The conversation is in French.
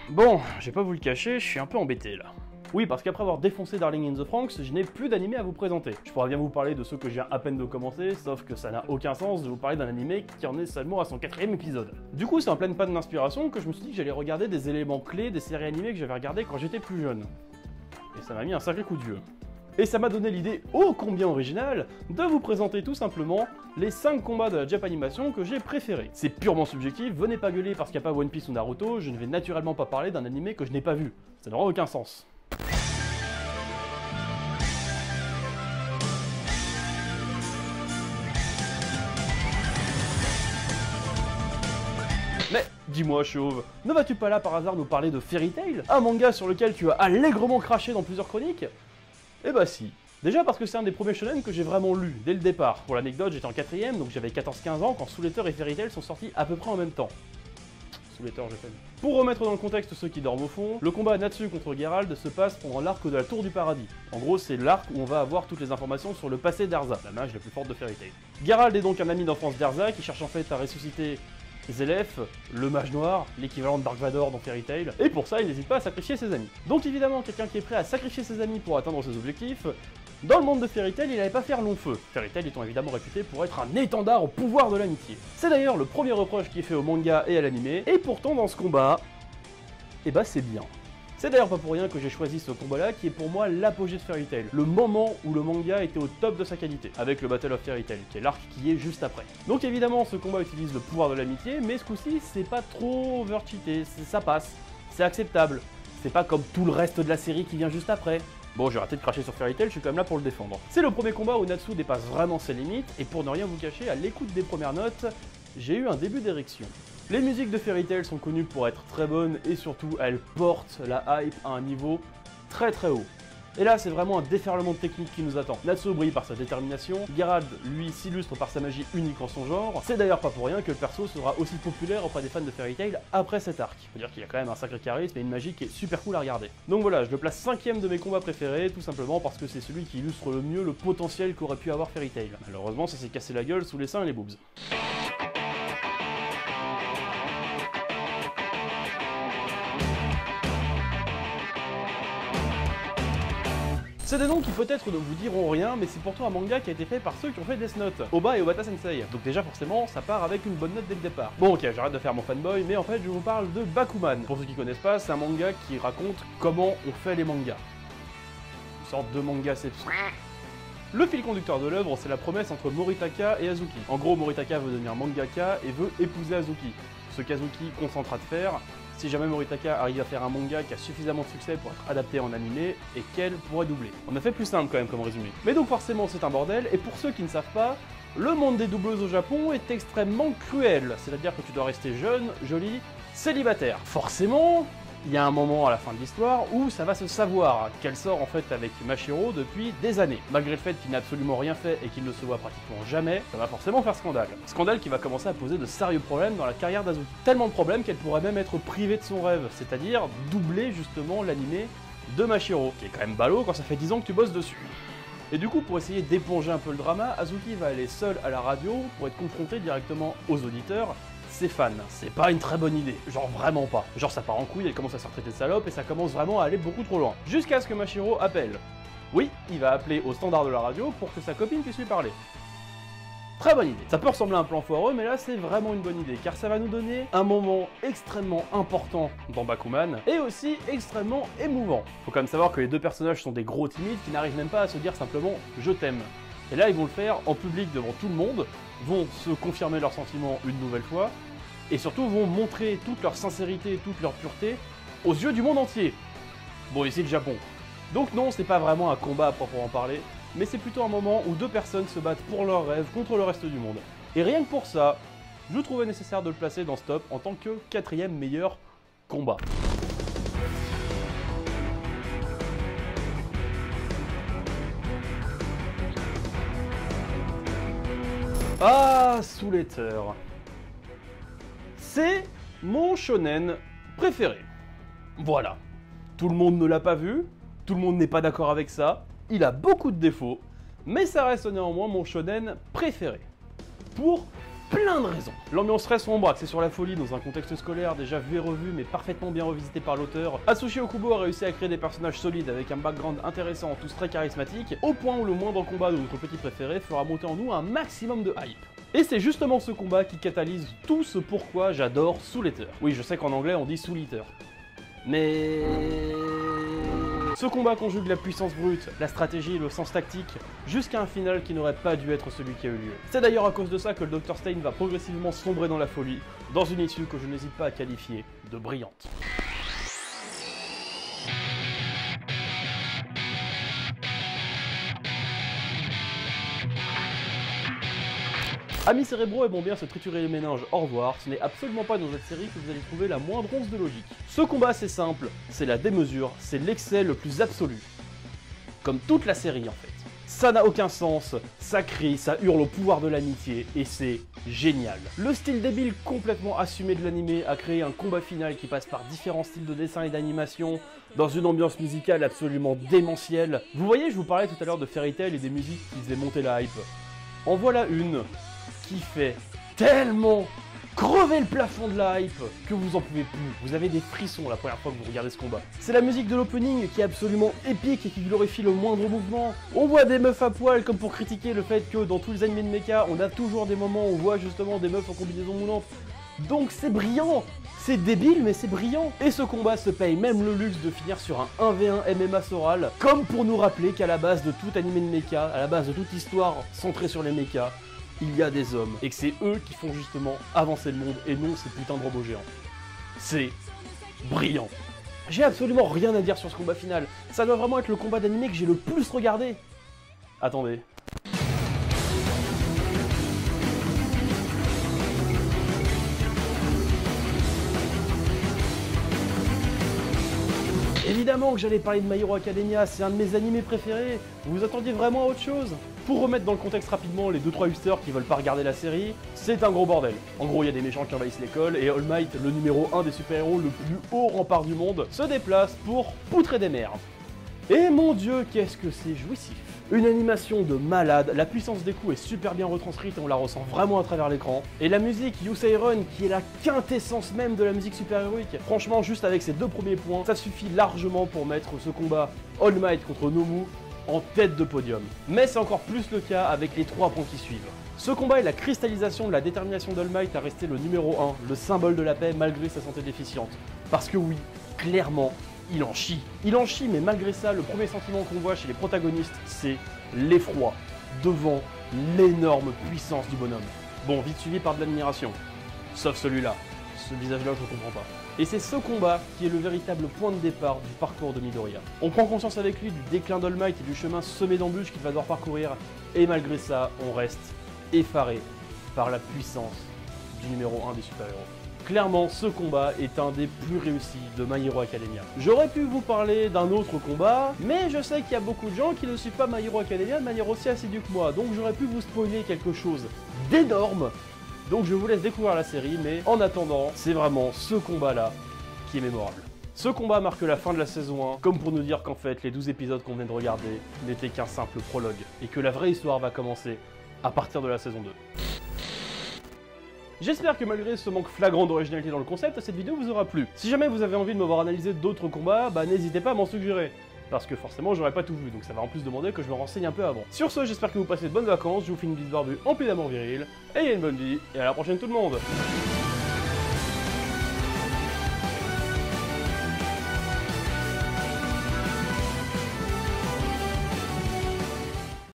Bon, je vais pas vous le cacher, je suis un peu embêté là. Oui, parce qu'après avoir défoncé Darling in the Franxx, je n'ai plus d'animé à vous présenter. Je pourrais bien vous parler de ceux que je viens à peine de commencer, sauf que ça n'a aucun sens de vous parler d'un animé qui en est seulement à son 4ème épisode. Du coup, c'est en pleine panne d'inspiration que je me suis dit que j'allais regarder des éléments clés des séries animées que j'avais regardées quand j'étais plus jeune. Et ça m'a mis un sacré coup de vieux. Et ça m'a donné l'idée ô combien originale de vous présenter tout simplement les 5 combats de la Japanimation que j'ai préférés. C'est purement subjectif, venez pas gueuler parce qu'il n'y a pas One Piece ou Naruto, je ne vais naturellement pas parler d'un animé que je n'ai pas vu. Ça n'aura aucun sens. Mais, dis-moi chauve, ne vas-tu pas là par hasard nous parler de Fairy Tail, un manga sur lequel tu as allègrement craché dans plusieurs chroniques? Eh bah si. Déjà parce que c'est un des premiers shonen que j'ai vraiment lu, dès le départ. Pour l'anecdote, j'étais en 4ème, donc j'avais 14-15 ans quand Soul Eater et Fairy Tail sont sortis à peu près en même temps. Soul Eater, j'ai fait. Pour remettre dans le contexte ceux qui dorment au fond, le combat Natsu contre Geralt se passe pendant l'arc de la Tour du Paradis. En gros, c'est l'arc où on va avoir toutes les informations sur le passé d'Erza, la mage la plus forte de Fairy Tail. Geralt est donc un ami d'enfance d'Erza qui cherche en fait à ressusciter Zélef, le mage noir, l'équivalent de Dark Vador dans Fairy Tail, et pour ça il n'hésite pas à sacrifier ses amis. Donc évidemment, quelqu'un qui est prêt à sacrifier ses amis pour atteindre ses objectifs, dans le monde de Fairy Tail, il n'allait pas faire long feu. Fairy Tail étant évidemment réputé pour être un étendard au pouvoir de l'amitié. C'est d'ailleurs le premier reproche qui est fait au manga et à l'anime, et pourtant dans ce combat, eh bah c'est bien. C'est d'ailleurs pas pour rien que j'ai choisi ce combat-là qui est pour moi l'apogée de Fairy Tail, le moment où le manga était au top de sa qualité, avec le Battle of Fairy Tail, qui est l'arc qui est juste après. Donc évidemment, ce combat utilise le pouvoir de l'amitié, mais ce coup-ci, c'est pas trop overcheaté, ça passe, c'est acceptable. C'est pas comme tout le reste de la série qui vient juste après. Bon, j'ai raté de cracher sur Fairy Tail, je suis quand même là pour le défendre. C'est le premier combat où Natsu dépasse vraiment ses limites, et pour ne rien vous cacher, à l'écoute des premières notes, j'ai eu un début d'érection. Les musiques de Fairy Tail sont connues pour être très bonnes et surtout elles portent la hype à un niveau très haut. Et là c'est vraiment un déferlement de technique qui nous attend. Natsu brille par sa détermination, Geralt lui s'illustre par sa magie unique en son genre. C'est d'ailleurs pas pour rien que le perso sera aussi populaire auprès des fans de Fairy Tail après cet arc. Faut dire qu'il a quand même un sacré charisme et une magie qui est super cool à regarder. Donc voilà, je le place 5ème de mes combats préférés, tout simplement parce que c'est celui qui illustre le mieux le potentiel qu'aurait pu avoir Fairy Tail. Malheureusement ça s'est cassé la gueule sous les seins et les boobs. C'est des noms qui peut-être ne vous diront rien, mais c'est pourtant un manga qui a été fait par ceux qui ont fait Death Note, Oba et Obata Sensei. Donc déjà forcément, ça part avec une bonne note dès le départ. Bon ok, j'arrête de faire mon fanboy, mais en fait je vous parle de Bakuman. Pour ceux qui connaissent pas, c'est un manga qui raconte comment on fait les mangas. Une sorte de mangaception. Le fil conducteur de l'œuvre, c'est la promesse entre Moritaka et Azuki. En gros, Moritaka veut devenir mangaka et veut épouser Azuki. Ce qu'Azuki consentera de faire, si jamais Moritaka arrive à faire un manga qui a suffisamment de succès pour être adapté en animé et qu'elle pourrait doubler. On a fait plus simple quand même comme résumé. Mais donc forcément c'est un bordel, et pour ceux qui ne savent pas, le monde des doubleuses au Japon est extrêmement cruel, c'est-à-dire que tu dois rester jeune, jolie, célibataire. Forcément, il y a un moment à la fin de l'histoire où ça va se savoir, qu'elle sort en fait avec Mashiro depuis des années. Malgré le fait qu'il n'a absolument rien fait et qu'il ne se voit pratiquement jamais, ça va forcément faire scandale. Scandale qui va commencer à poser de sérieux problèmes dans la carrière d'Azuki. Tellement de problèmes qu'elle pourrait même être privée de son rêve, c'est-à-dire doubler justement l'animé de Mashiro, qui est quand même ballot quand ça fait 10 ans que tu bosses dessus. Et du coup, pour essayer d'éponger un peu le drama, Azuki va aller seul à la radio pour être confronté directement aux auditeurs, ses fans. C'est pas une très bonne idée, genre vraiment pas. Genre ça part en couille, elle commence à se retraiter de salope et ça commence vraiment à aller beaucoup trop loin. Jusqu'à ce que Mashiro appelle. Oui, il va appeler au standard de la radio pour que sa copine puisse lui parler. Très bonne idée. Ça peut ressembler à un plan foireux, mais là c'est vraiment une bonne idée, car ça va nous donner un moment extrêmement important dans Bakuman, et aussi extrêmement émouvant. Faut quand même savoir que les deux personnages sont des gros timides qui n'arrivent même pas à se dire simplement « je t'aime ». Et là ils vont le faire en public devant tout le monde, vont se confirmer leurs sentiments une nouvelle fois, et surtout vont montrer toute leur sincérité et toute leur pureté aux yeux du monde entier. Bon, ici le Japon. Donc non, c'est pas vraiment un combat à proprement parler, mais c'est plutôt un moment où deux personnes se battent pour leurs rêves contre le reste du monde. Et rien que pour ça, je trouvais nécessaire de le placer dans ce top en tant que 4ème meilleur combat. Ah, Soul Eater. C'est mon shonen préféré. Voilà. Tout le monde ne l'a pas vu, tout le monde n'est pas d'accord avec ça, il a beaucoup de défauts, mais ça reste néanmoins mon shonen préféré. Pour plein de raisons. L'ambiance très sombre, axée sur la folie dans un contexte scolaire déjà vu et revu mais parfaitement bien revisité par l'auteur, Atsushi Okubo a réussi à créer des personnages solides avec un background intéressant, tous très charismatiques, au point où le moindre combat de notre petit préféré fera monter en nous un maximum de hype. Et c'est justement ce combat qui catalyse tout ce pourquoi j'adore Soul Eater. Oui, je sais qu'en anglais on dit Soul Eater. Mais... ce combat conjugue la puissance brute, la stratégie et le sens tactique, jusqu'à un final qui n'aurait pas dû être celui qui a eu lieu. C'est d'ailleurs à cause de ça que le Dr Stein va progressivement sombrer dans la folie, dans une issue que je n'hésite pas à qualifier de brillante. Amis cérébraux aimons bien se triturer les méninges, au revoir, ce n'est absolument pas dans cette série que vous allez trouver la moindre once de logique. Ce combat c'est simple, c'est la démesure, c'est l'excès le plus absolu. Comme toute la série en fait. Ça n'a aucun sens, ça crie, ça hurle au pouvoir de l'amitié, et c'est génial. Le style débile complètement assumé de l'anime a créé un combat final qui passe par différents styles de dessin et d'animation, dans une ambiance musicale absolument démentielle. Vous voyez, je vous parlais tout à l'heure de Fairy Tail et des musiques qui faisaient monter la hype. En voilà une qui fait tellement crever le plafond de la hype que vous en pouvez plus. Vous avez des frissons la première fois que vous regardez ce combat. C'est la musique de l'opening qui est absolument épique et qui glorifie le moindre mouvement. On voit des meufs à poil comme pour critiquer le fait que dans tous les animés de mecha, on a toujours des moments où on voit justement des meufs en combinaison moulante. Donc c'est brillant. C'est débile mais c'est brillant. Et ce combat se paye même le luxe de finir sur un 1v1 MMA Soral, comme pour nous rappeler qu'à la base de tout animé de mecha, à la base de toute histoire centrée sur les mechas, il y a des hommes, et que c'est eux qui font justement avancer le monde, et non ces putains de robots géants. C'est brillant. J'ai absolument rien à dire sur ce combat final. Ça doit vraiment être le combat d'anime que j'ai le plus regardé. Attendez. Évidemment que j'allais parler de My Hero Academia, c'est un de mes animés préférés. Vous attendiez vraiment à autre chose? Pour remettre dans le contexte rapidement les 2-3 hipsters qui veulent pas regarder la série, c'est un gros bordel. En gros, il y a des méchants qui envahissent l'école et All Might, le numéro 1 des super-héros le plus haut rempart du monde, se déplace pour poutrer des merdes. Et mon dieu, qu'est-ce que c'est jouissif! Une animation de malade, la puissance des coups est super bien retranscrite et on la ressent vraiment à travers l'écran. Et la musique You Say Run, qui est la quintessence même de la musique super-héroïque, franchement, juste avec ces deux premiers points, ça suffit largement pour mettre ce combat All Might contre Nomu en tête de podium. Mais c'est encore plus le cas avec les 3 points qui suivent. Ce combat est la cristallisation de la détermination d'All Might à rester le numéro 1, le symbole de la paix malgré sa santé déficiente. Parce que oui, clairement, il en chie. Il en chie, mais malgré ça, le premier sentiment qu'on voit chez les protagonistes, c'est l'effroi devant l'énorme puissance du bonhomme. Bon, vite suivi par de l'admiration. Sauf celui-là. Ce visage-là, je ne comprends pas. Et c'est ce combat qui est le véritable point de départ du parcours de Midoriya. On prend conscience avec lui du déclin d'All Might et du chemin semé d'embûches qu'il va devoir parcourir, et malgré ça, on reste effaré par la puissance du numéro 1 des super-héros. Clairement, ce combat est un des plus réussis de My Hero Academia. J'aurais pu vous parler d'un autre combat, mais je sais qu'il y a beaucoup de gens qui ne suivent pas My Hero Academia de manière aussi assidue que moi, donc j'aurais pu vous spoiler quelque chose d'énorme. Donc je vous laisse découvrir la série, mais en attendant, c'est vraiment ce combat-là qui est mémorable. Ce combat marque la fin de la saison 1, comme pour nous dire qu'en fait, les 12 épisodes qu'on vient de regarder n'étaient qu'un simple prologue, et que la vraie histoire va commencer à partir de la saison 2. J'espère que malgré ce manque flagrant d'originalité dans le concept, cette vidéo vous aura plu. Si jamais vous avez envie de me voir analyser d'autres combats, bah n'hésitez pas à m'en suggérer. Parce que forcément j'aurais pas tout vu, donc ça va en plus demander que je me renseigne un peu avant. Sur ce, j'espère que vous passez de bonnes vacances, je vous fais une bise barbue en d'amour viril, ayez une bonne vie, et à la prochaine tout le monde.